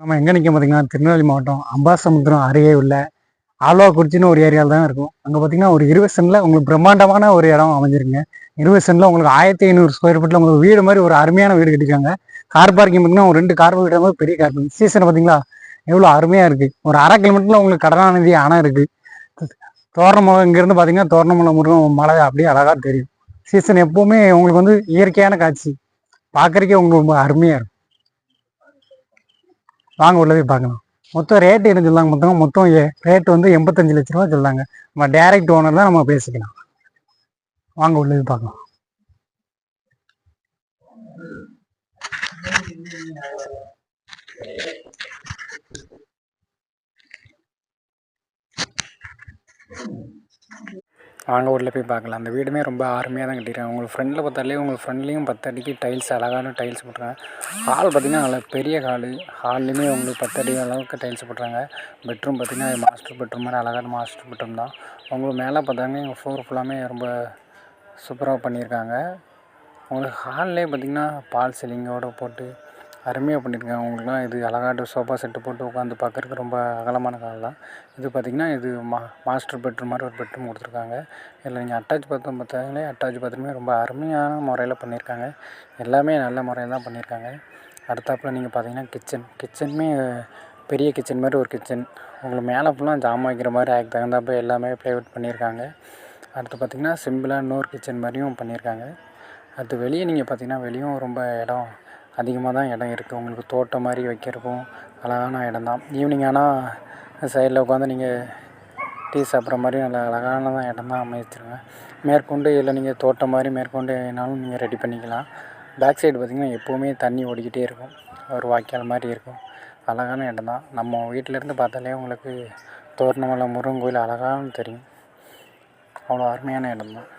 நம்ம எங்கே நிற்க பார்த்தீங்கன்னா திருநெல்வேலி மாவட்டம் அம்பாசமுத்திரம் அருகே உள்ள ஆழ்வார்குறிச்சின்னு ஒரு ஏரியாவில் தான் இருக்கும். அங்கே பார்த்தீங்கன்னா ஒரு 20 சென்டில் உங்களுக்கு பிரம்மாண்டமான ஒரு இடம் அமைஞ்சிருங்க. 20 சென்டில் உங்களுக்கு 1500 ஸ்கொயர் ஃபீட்டில் உங்களுக்கு வீடு மாதிரி ஒரு அருமையான வீடு கட்டிருக்காங்க. கார் பார்க்கிங் பார்த்தீங்கன்னா ஒரு 2 கார் வீடு மாதிரி பெரிய கார் பார்க்கிங். சீசனை பார்த்தீங்களா எவ்வளோ அருமையாக இருக்குது. ஒரு 1/2 கிலோமீட்டரில் உங்களுக்கு கடனாநிதி அணை இருக்குது. தோரணமலை இங்கேருந்து பார்த்தீங்கன்னா தோரணமலை முருகன் மலை அப்படியே அழகாக தெரியும். சீசன் எப்போவுமே உங்களுக்கு வந்து இயற்கையான காட்சி பார்க்குறக்கே உங்களுக்கு ரொம்ப அருமையாக இருக்கும். வாங்க உள்ளவே பார்க்கலாம். மொத்தம் ரேட்டு என்ன சொல்லாங்க மொத்தம் ரேட்டு வந்து 85 லட்ச ரூபா சொல்லாங்க. நம்ம டைரக்ட் ஓனர் தான் நம்ம பேசிக்கலாம். வாங்க உள்ளவே பார்க்கலாம். வாங்க உள்ள போய் பார்க்கலாம். அந்த வீடுமே ரொம்ப அருமையாக தான் கட்டியிருக்காங்க. உங்களுக்கு ஃப்ரெண்டில் பார்த்தாலே உங்களுக்கு ஃப்ரெண்ட்லேயும் 10 அடிக்கு டைல்ஸ் அழகான டைல்ஸ் போட்டுருக்காங்க. ஹால் பார்த்திங்கன்னா நல்லா பெரிய ஹாலு. ஹால்லையுமே உங்களுக்கு 10 அடி அளவுக்கு டைல்ஸ் போட்டுறாங்க. பெட்ரூம் பார்த்திங்கன்னா மாஸ்டர் பெட்ரூம் மாதிரி அழகான மாஸ்டர் பெட்ரூம் தான். உங்களுக்கு மேலே பார்த்தாங்க எங்கள் ஃப்ளோர் ஃபுல்லாமே ரொம்ப சூப்பராக பண்ணியிருக்காங்க. உங்களுக்கு ஹால்லே பார்த்திங்கன்னா பால் சீலிங்கோடு போட்டு அருமையாக பண்ணியிருக்காங்க. உங்களுக்குலாம் இது அழகாட்டு சோஃபா செட்டு போட்டு உட்காந்து பார்க்குறதுக்கு ரொம்ப அகலமான ஹால் தான். இது பார்த்திங்கன்னா இது மாஸ்டர் பெட்ரூம் மாதிரி ஒரு பெட்ரூம் கொடுத்துருக்காங்க. இதில் நீங்கள் அட்டாச் பாத்ரூம் பார்த்தாலே அட்டாச் பாத்ரூமே ரொம்ப அருமையான முறையில் பண்ணியிருக்காங்க. எல்லாமே நல்ல முறையில் தான் பண்ணியிருக்காங்க. அடுத்தாப்பில் நீங்கள் பார்த்தீங்கன்னா கிச்சனுமே பெரிய கிச்சன் மாதிரி ஒரு கிச்சன். உங்களுக்கு மேலே ஃபுல்லாக ஜாமான் வைக்கிற மாதிரி அதுக்கு தகுந்தாப்பில் எல்லாமே ப்ளைவுட் பண்ணியிருக்காங்க. அடுத்து பார்த்திங்கன்னா சிம்பிளாக இன்னொரு கிச்சன் மாதிரியும் பண்ணியிருக்காங்க. அடுத்து வெளியே நீங்கள் பார்த்திங்கன்னா வெளியும் ரொம்ப இடம் அதிகமாக தான் இடம் இருக்குது. உங்களுக்கு தோட்டம் மாதிரி வைக்கிறதுக்கும் அழகான இடம் தான். ஈவினிங் ஆனால் சைடில் உட்காந்து நீங்கள் டீ சாப்பிட்ற மாதிரி நல்ல அழகான தான் இடம் தான் அமைச்சிருங்க. மேற்கொண்டு இல்லை நீங்கள் தோட்டம் மாதிரி மேற்கொண்டு என்னாலும் நீங்கள் ரெடி பண்ணிக்கலாம். பேக் சைடு பார்த்திங்கன்னா எப்போவுமே தண்ணி ஓடிக்கிட்டே இருக்கும். ஒரு வாய்க்கால் மாதிரி இருக்கும். அழகான இடம் தான். நம்ம வீட்டிலேருந்து பார்த்தாலே உங்களுக்கு தோரணமலை முருகன் கோயில் அழகானு தெரியும். அவ்வளோ அருமையான இடம் தான்.